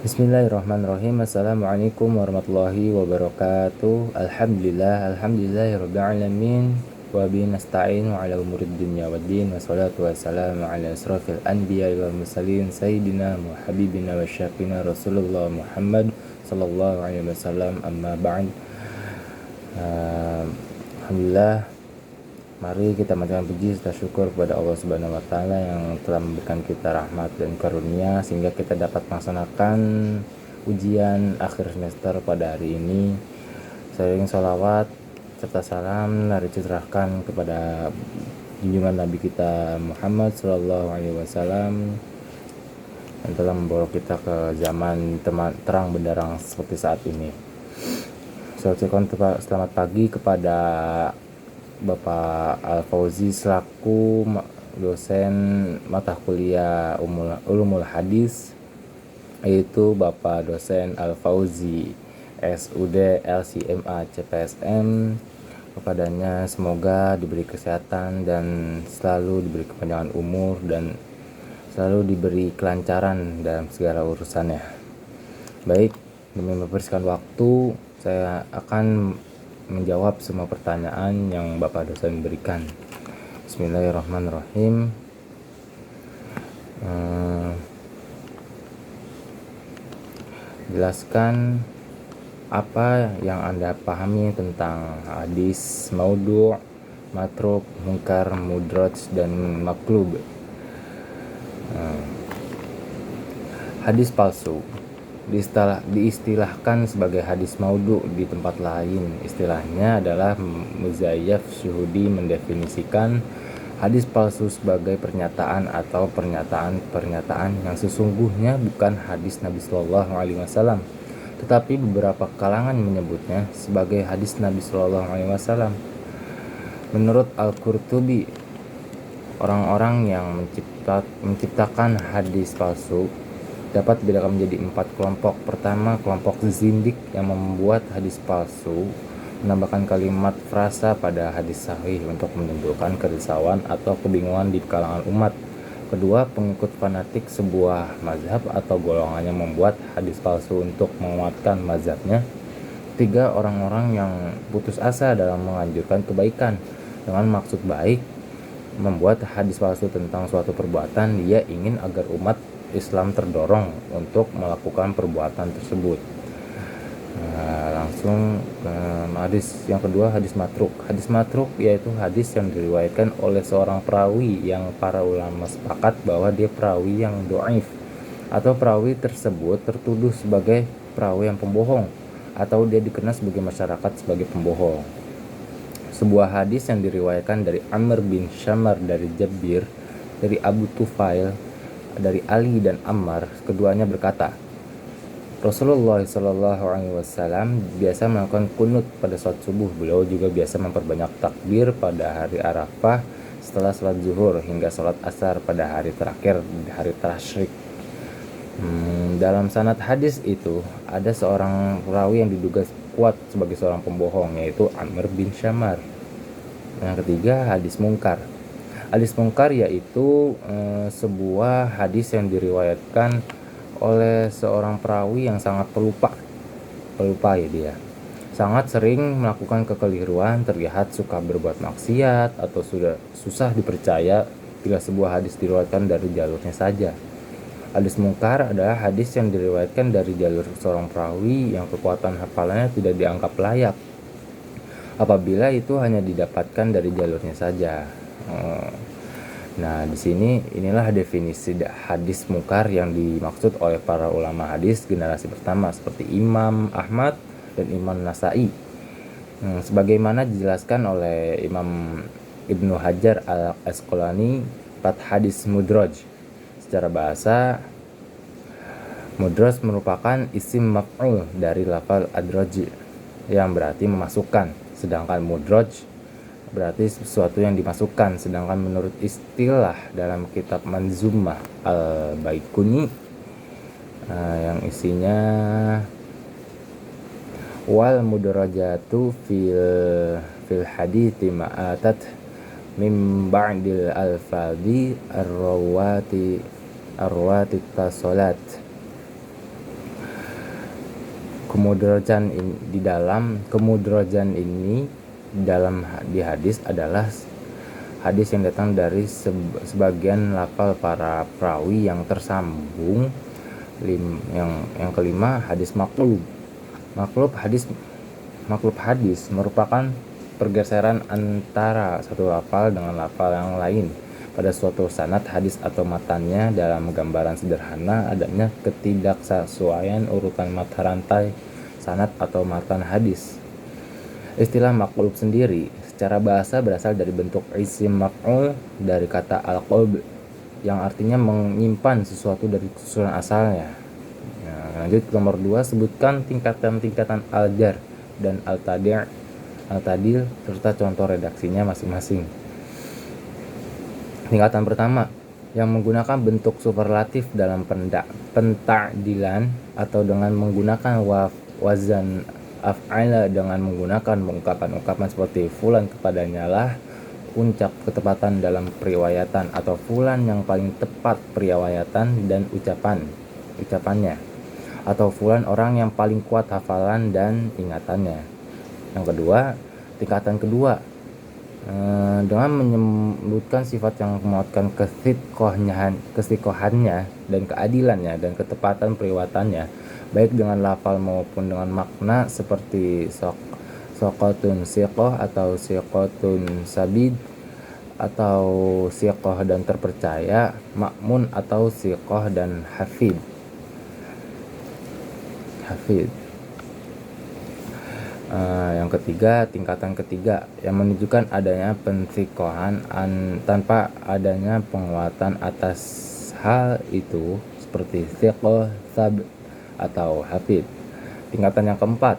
Bismillahirrahmanirrahim. Assalamualaikum warahmatullahi wabarakatuh. Alhamdulillahirabbil alamin wa bihi nasta'in wa ala umurid dunya waddin wassalatu wassalamu ala asrofil anbiya'i wal mursalin sayyidina wa habibina wa syafiina Rasulullah Muhammad sallallahu alaihi wasallam, amma ba'd. Alhamdulillah, mari kita panjatkan puji serta syukur kepada Allah Subhanahu wa taala yang telah memberikan kita rahmat dan karunia sehingga kita dapat melaksanakan ujian akhir semester pada hari ini. Sering sholawat serta salam mari curahkan kepada junjungan Nabi kita Muhammad sallallahu alaihi wasallam yang telah membawa kita ke zaman terang benderang seperti saat ini. Selamat pagi kepada Bapak Al-Fauzi selaku dosen mata kuliah Ulumul Hadis, yaitu Bapak dosen Al-Fauzi SUD LCMA CPSM. Kepadanya semoga diberi kesehatan dan selalu diberi kepanjangan umur dan selalu diberi kelancaran dalam segala urusannya. Baik, demi mempersingkat waktu, saya akan menjawab semua pertanyaan yang Bapak dosen berikan. Bismillahirrahmanirrahim. Jelaskan apa yang Anda pahami tentang hadis maudhu', matruk, munkar, mudraj, dan maklub. Hadis palsu diistilahkan sebagai hadis maudhu' di tempat lain. Istilahnya adalah Muzayyaf Syuhudi mendefinisikan hadis palsu sebagai pernyataan atau pernyataan yang sesungguhnya bukan hadis Nabi Shallallahu Alaihi Wasallam, tetapi beberapa kalangan menyebutnya sebagai hadis Nabi Shallallahu Alaihi Wasallam. Menurut Al-Qurtubi, orang-orang yang menciptakan hadis palsu dapat dibedakan menjadi 4 kelompok. Pertama, kelompok zindik yang membuat hadis palsu, menambahkan kalimat frasa pada hadis sahih untuk menimbulkan kerisauan atau kebingungan di kalangan umat. Kedua, pengikut fanatik sebuah mazhab atau golongan yang membuat hadis palsu untuk menguatkan mazhabnya. Tiga, orang-orang yang putus asa dalam menganjurkan kebaikan dengan maksud baik, membuat hadis palsu tentang suatu perbuatan. Dia ingin agar umat Islam terdorong untuk melakukan perbuatan tersebut. Langsung ke hadis yang kedua, hadis matruk. Hadis matruk yaitu hadis yang diriwayatkan oleh seorang perawi yang para ulama sepakat bahwa dia perawi yang dhaif, atau perawi tersebut tertuduh sebagai perawi yang pembohong, atau dia dikenal sebagai masyarakat sebagai pembohong. Sebuah hadis yang diriwayatkan dari Amr bin Syamar, dari Jabir, dari Abu Tufail, dari Ali dan Ammar, keduanya berkata, Rasulullah SAW biasa melakukan kunut pada salat subuh. Beliau juga biasa memperbanyak takbir pada hari Arafah setelah salat zuhur hingga salat asar pada hari terakhir, hari tasyrik. Dalam sanad hadis itu ada seorang perawi yang diduga kuat sebagai seorang pembohong, yaitu Amr bin Syamar. Yang ketiga, hadis mungkar. Hadis mungkar yaitu sebuah hadis yang diriwayatkan oleh seorang perawi yang sangat pelupa ya dia. Sangat sering melakukan kekeliruan, terlihat suka berbuat maksiat, atau sudah susah dipercaya bila sebuah hadis diriwayatkan dari jalurnya saja. Hadis mungkar adalah hadis yang diriwayatkan dari jalur seorang perawi yang kekuatan hafalannya tidak dianggap layak, apabila itu hanya didapatkan dari jalurnya saja. Nah, di sini inilah definisi hadis mungkar yang dimaksud oleh para ulama hadis generasi pertama seperti Imam Ahmad dan Imam Nasai. Sebagaimana dijelaskan oleh Imam Ibnu Hajar Al-Asqalani pada hadis mudraj. Secara bahasa, mudraj merupakan isim maf'ul dari lafal adraj yang berarti memasukkan, sedangkan mudraj berarti sesuatu yang dimasukkan. Sedangkan menurut istilah dalam kitab Manzumah Al-Baikuni yang isinya wal mudrajatu fil hadithi ma'atat min ba'dil alfadhi arwati tasolat Kemudrajan ini di hadis adalah hadis yang datang dari sebagian lafal para perawi yang tersambung. Yang kelima, hadis maqlub. Maqlub hadis merupakan pergeseran antara satu lafal dengan lafal yang lain pada suatu sanad hadis atau matannya. Dalam gambaran sederhana, adanya ketidaksesuaian urutan mata rantai sanad atau matan hadis. Istilah maqlub sendiri secara bahasa berasal dari bentuk isim maf'ul dari kata al-qalb yang artinya menyimpan sesuatu dari susunan asalnya. Lanjut ke nomor 2, sebutkan tingkatan-tingkatan al-jar dan al-tadil serta contoh redaksinya masing-masing. Tingkatan pertama, yang menggunakan bentuk superlatif dalam penta'dilan atau dengan menggunakan wazan af'ala dengan menggunakan ungkapan-ungkapan seperti fulan kepadanya lah puncak ketepatan dalam periwayatan, atau fulan yang paling tepat periwayatan dan ucapannya, atau fulan orang yang paling kuat hafalan dan ingatannya. Yang kedua, tingkatan kedua, dengan menyebutkan sifat yang memuatkan kesikohannya dan keadilannya dan ketepatan periwayatannya, baik dengan lafal maupun dengan makna, seperti soqotun siqoh atau siqotun sabid, atau siqoh dan terpercaya, makmun atau siqoh dan hafid. Yang ketiga, tingkatan ketiga, yang menunjukkan adanya pensikohan tanpa adanya penguatan atas hal itu, seperti siqoh, sab atau hafid. Tingkatan yang keempat,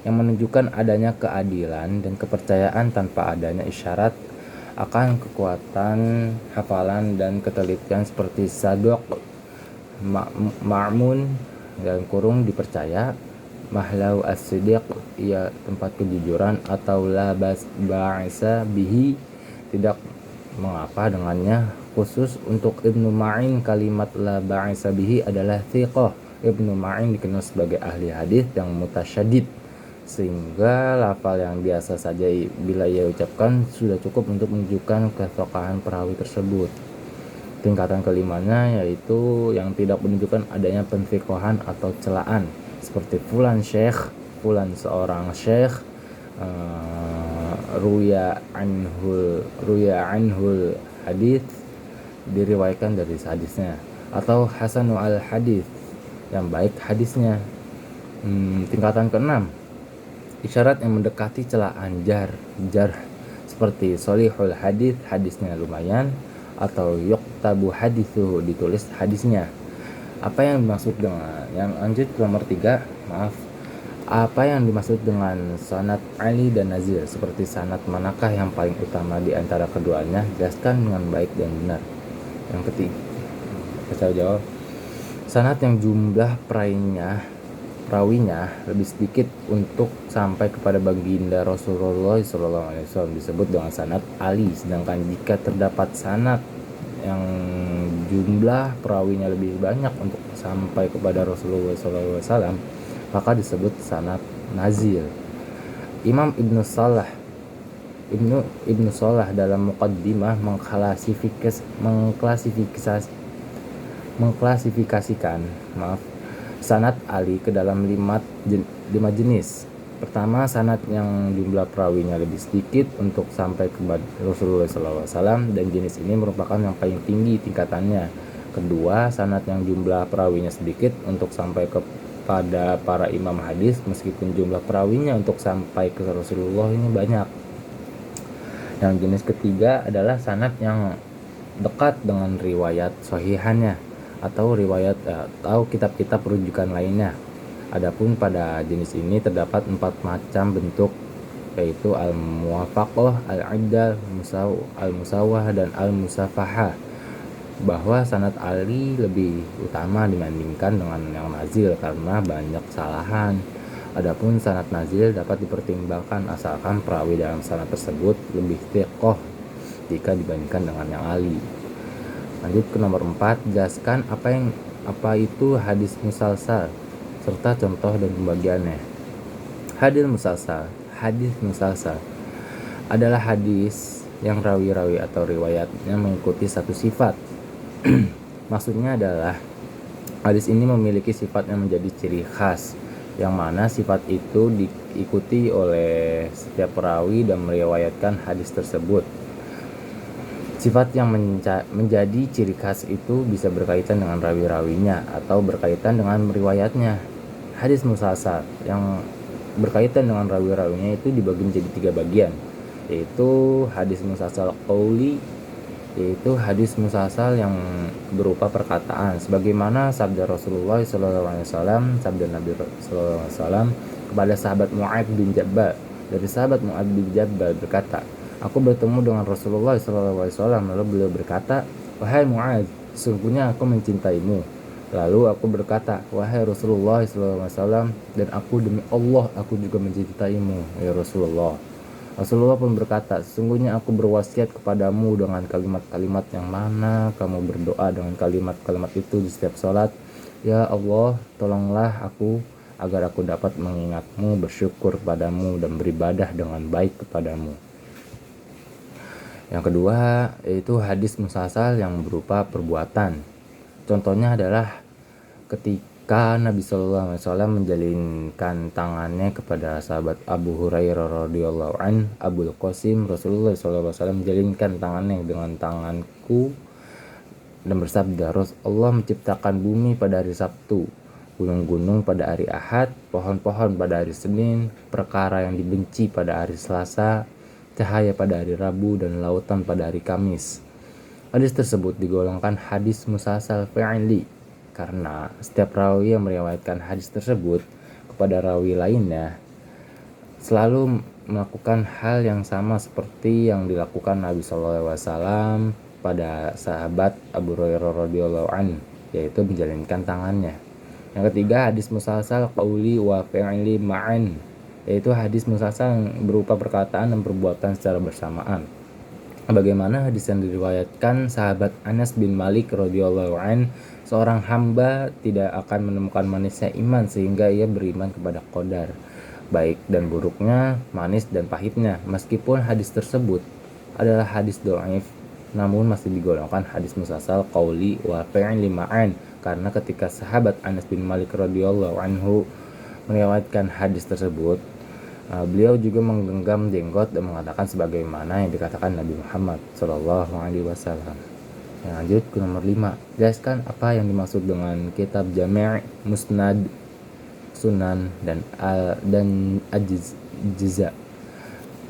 yang menunjukkan adanya keadilan dan kepercayaan tanpa adanya isyarat akan kekuatan hafalan dan ketelitian, seperti saduq, ma'mun dalam kurung dipercaya, mahlau as-sidiq ia tempat kejujuran, atau la ba'isa bihi tidak mengapa dengannya. Khusus untuk Ibnu Ma'in, kalimat la ba'isa bihi adalah thiqah. Ibnu Ma'in dikenal sebagai ahli hadis yang mutasyadid, sehingga lafal yang biasa saja bila ia ucapkan sudah cukup untuk menunjukkan kethoqahan perawi tersebut. Tingkatan kelimanya yaitu yang tidak menunjukkan adanya penfiqahan atau celaan, seperti fulan syekh, fulan seorang syekh, ruya anhul hadis diriwayatkan dari hadisnya, atau hasanu al hadis yang baik hadisnya. Tingkatan keenam, isyarat yang mendekati celaan jar, seperti solihul hadis hadisnya lumayan, atau yuktabu hadithu ditulis hadisnya. Apa yang dimaksud dengan lanjut ke nomor 3, apa yang dimaksud dengan sanad ali dan nazil, seperti sanad manakah yang paling utama di antara keduanya, jelaskan dengan baik dan benar. Yang ketiga, saya jawab, sanad yang jumlah perawinya lebih sedikit untuk sampai kepada baginda Rasulullah SAW disebut dengan sanad ali, sedangkan jika terdapat sanad yang jumlah perawinya lebih banyak untuk sampai kepada Rasulullah SAW, maka disebut sanad nazil. Imam Ibnu Salah dalam Muqaddimah mengklasifikasikan sanad ali ke dalam 5 jenis. Pertama, sanad yang jumlah perawinya lebih sedikit untuk sampai kepada Rasulullah SAW, dan jenis ini merupakan yang paling tinggi tingkatannya. Kedua, sanad yang jumlah perawinya sedikit untuk sampai kepada para imam hadis, meskipun jumlah perawinya untuk sampai ke Rasulullah ini banyak. Yang jenis ketiga adalah sanad yang dekat dengan riwayat sahihannya atau riwayat atau kitab-kitab rujukan lainnya. Adapun pada jenis ini terdapat 4 macam bentuk, yaitu al-muwafaqah, al-iddal, al-musawah, dan al-musafahah. Bahwa sanad ali lebih utama dibandingkan dengan yang nazil karena banyak kesalahan. Adapun sanad nazil dapat dipertimbangkan asalkan perawi dalam sanad tersebut lebih thiqah jika dibandingkan dengan yang ali. Lanjut ke nomor 4, jelaskan apa itu hadis musalsal, serta contoh dan pembagiannya. Hadis musalsal adalah hadis yang rawi-rawi atau riwayatnya mengikuti satu sifat. Maksudnya adalah hadis ini memiliki sifat yang menjadi ciri khas, yang mana sifat itu diikuti oleh setiap perawi dan meriwayatkan hadis tersebut. Sifat yang menjadi ciri khas itu bisa berkaitan dengan rawi-rawinya atau berkaitan dengan riwayatnya. Hadis musalsal yang berkaitan dengan rawi-rawinya itu dibagi menjadi 3 bagian, yaitu hadis musalsal qauli, yaitu hadis musalsal yang berupa perkataan sebagaimana sabda Rasulullah SAW, sabda Nabi SAW kepada sahabat Mu'adz bin Jabal. Dari sahabat Mu'adz bin Jabal berkata, aku bertemu dengan Rasulullah SAW, lalu beliau berkata, wahai Mu'adz, sesungguhnya aku mencintaimu. Lalu aku berkata, wahai Rasulullah SAW, dan aku demi Allah aku juga mencintaimu, ya Rasulullah. Rasulullah pun berkata, sesungguhnya aku berwasiat kepadamu dengan kalimat-kalimat yang mana kamu berdoa dengan kalimat-kalimat itu di setiap sholat. Ya Allah, tolonglah aku agar aku dapat mengingatmu, bersyukur padamu, dan beribadah dengan baik kepadamu. Yang kedua, yaitu hadis musalsal yang berupa perbuatan. Contohnya adalah ketika Nabi SAW menjalinkan tangannya kepada sahabat Abu Hurairah radhiyallahu an, Abul Qasim, Rasulullah SAW menjalinkan tangannya dengan tanganku dan bersabda, Allah menciptakan bumi pada hari Sabtu, gunung-gunung pada hari Ahad, pohon-pohon pada hari Senin, perkara yang dibenci pada hari Selasa, cahaya pada hari Rabu, dan lautan pada hari Kamis. Hadis tersebut digolongkan hadis musalsal fi'li karena setiap rawi yang meriwayatkan hadis tersebut kepada rawi lainnya selalu melakukan hal yang sama seperti yang dilakukan Nabi SAW pada sahabat Abu Hurairah radhiyallahu an, yaitu menjalinkan tangannya. Yang ketiga, hadis musalsal qauli wa fi'li ma'an, yaitu hadis musalsal yang berupa perkataan dan perbuatan secara bersamaan. Bagaimana hadis yang diriwayatkan sahabat Anas bin Malik radhiyallahu an, seorang hamba tidak akan menemukan manisnya iman sehingga ia beriman kepada qadar, baik dan buruknya, manis dan pahitnya. Meskipun hadis tersebut adalah hadis dhaif, namun masih digolongkan hadis musalsal qauli wa fi'li ma'an karena ketika sahabat Anas bin Malik radhiyallahu anhu meriwayatkan hadis tersebut, beliau juga menggenggam jenggot dan mengatakan sebagaimana yang dikatakan Nabi Muhammad SAW. Lanjut ke nomor 5. Jelaskan apa yang dimaksud dengan kitab Jami', Musnad, Sunan, dan Ajza.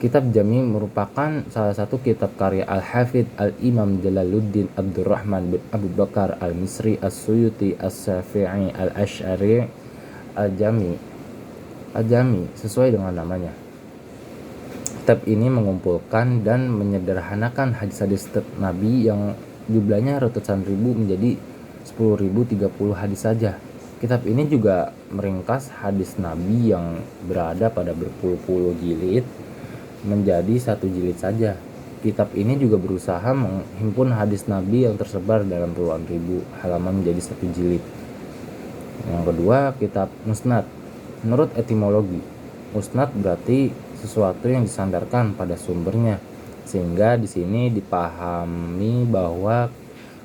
Kitab Jami' merupakan salah satu kitab karya Al-Hafidh Al-Imam Jalaluddin Abdurrahman bin Abu Bakar Al-Misri As-Suyuti As-Syafi'i Al-Asy'ari. Al-Jami sesuai dengan namanya. Kitab ini mengumpulkan dan menyederhanakan hadis-hadis Nabi yang jumlahnya ratusan ribu menjadi 10.030 hadis saja. Kitab ini juga meringkas hadis Nabi yang berada pada berpuluh-puluh jilid menjadi satu jilid saja. Kitab ini juga berusaha menghimpun hadis Nabi yang tersebar dalam puluhan ribu halaman menjadi satu jilid. Yang kedua, kitab Musnad. Menurut etimologi, musnad berarti sesuatu yang disandarkan pada sumbernya, sehingga di sini dipahami bahwa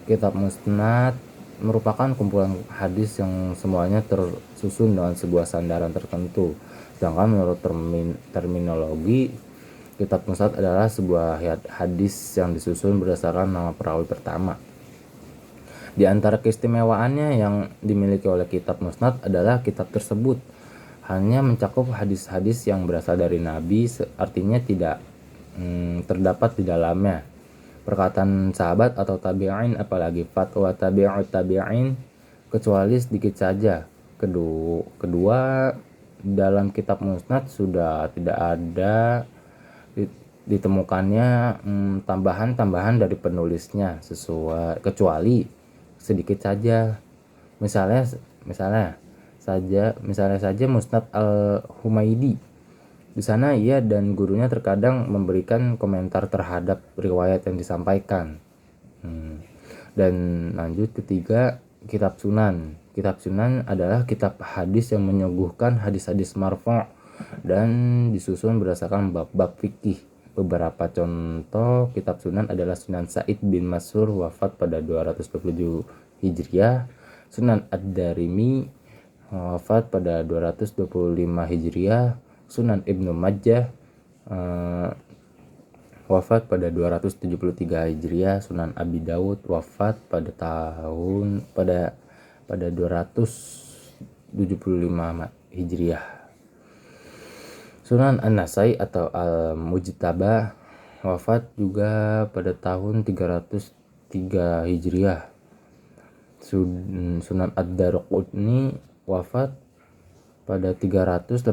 kitab musnad merupakan kumpulan hadis yang semuanya tersusun dengan sebuah sandaran tertentu. Sedangkan menurut terminologi, kitab musnad adalah sebuah hadis yang disusun berdasarkan nama perawi pertama. Di antara keistimewaannya yang dimiliki oleh kitab musnad adalah kitab tersebut hanya mencakup hadis-hadis yang berasal dari Nabi, artinya tidak terdapat di dalamnya perkataan sahabat atau tabi'in, apalagi fatwa tabi'ut tabi'in, kecuali sedikit saja. Kedua, dalam kitab musnad sudah tidak ada ditemukannya tambahan-tambahan dari penulisnya kecuali sedikit saja. Misalnya saja Musnad Al-Humaidi. Di sana ia dan gurunya terkadang memberikan komentar terhadap riwayat yang disampaikan. Dan lanjut ketiga, kitab Sunan. Kitab sunan adalah kitab hadis yang menyuguhkan hadis-hadis marfu' dan disusun berdasarkan bab-bab fikih. Beberapa contoh kitab sunan adalah Sunan Sa'id bin Mansur wafat pada 227 Hijriah, Sunan Ad-Darimi wafat pada 225 Hijriah, Sunan Ibnu Majah wafat pada 273 Hijriah, Sunan Abi Dawud wafat pada 275 Hijriah. Sunan An-Nasai atau Al-Mujtaba wafat juga pada tahun 303 Hijriah. Sunan Ad-Darqutni wafat pada 385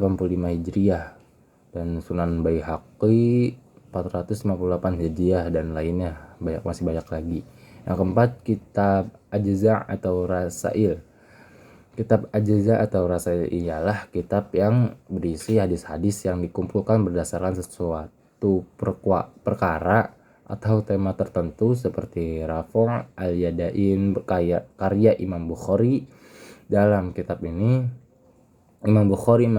Hijriah dan Sunan Baihaqi 458 Hijriah dan lainnya, masih banyak lagi. Yang keempat, kitab Ajza atau Rasail. Kitab Ajza atau Rasail ialah kitab yang berisi hadis-hadis yang dikumpulkan berdasarkan sesuatu perkara atau tema tertentu seperti Rafu' al-Yadain karya Imam Bukhari. Dalam kitab ini Imam Bukhari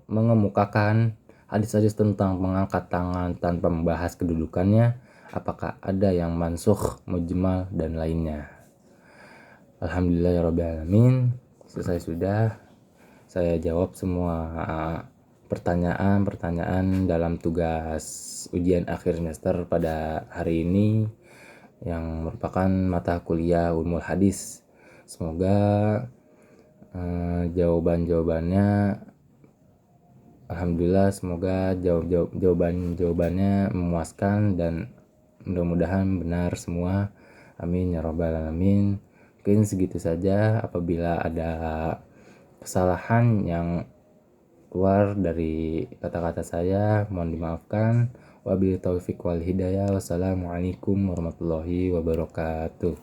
mengemukakan hadis-hadis tentang mengangkat tangan tanpa membahas kedudukannya, apakah ada yang mansukh, mujmal dan lainnya. Alhamdulillahirabbil alamin. Selesai sudah. Saya jawab semua pertanyaan dalam tugas ujian akhir semester pada hari ini yang merupakan mata kuliah Ulumul Hadis. Semoga jawabannya alhamdulillah, semoga jawabannya memuaskan dan mudah-mudahan benar semua. Amin ya rabbal alamin. Mungkin segitu saja. Apabila ada kesalahan yang keluar dari kata-kata saya, mohon dimaafkan. Wabillahi taufiq wal hidayah. Wassalamualaikum warahmatullahi wabarakatuh.